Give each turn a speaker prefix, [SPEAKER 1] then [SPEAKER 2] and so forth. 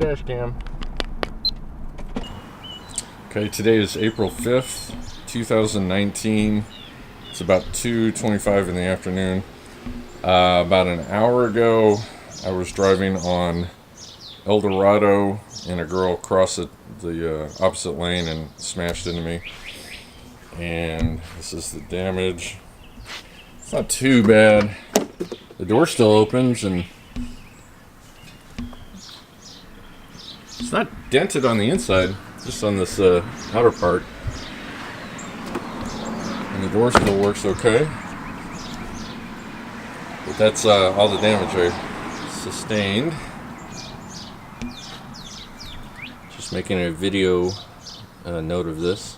[SPEAKER 1] dash cam.
[SPEAKER 2] Okay, today is April 5th, 2019. It's about 2:25 in the afternoon. About an hour ago, I was driving on El Dorado, and a girl crossed the opposite lane and smashed into me. And this is the damage. It's not too bad. The door still opens, and it's not dented on the inside, just on this outer part. And the door still works okay. But that's all the damage I sustained. Just making a video note of this.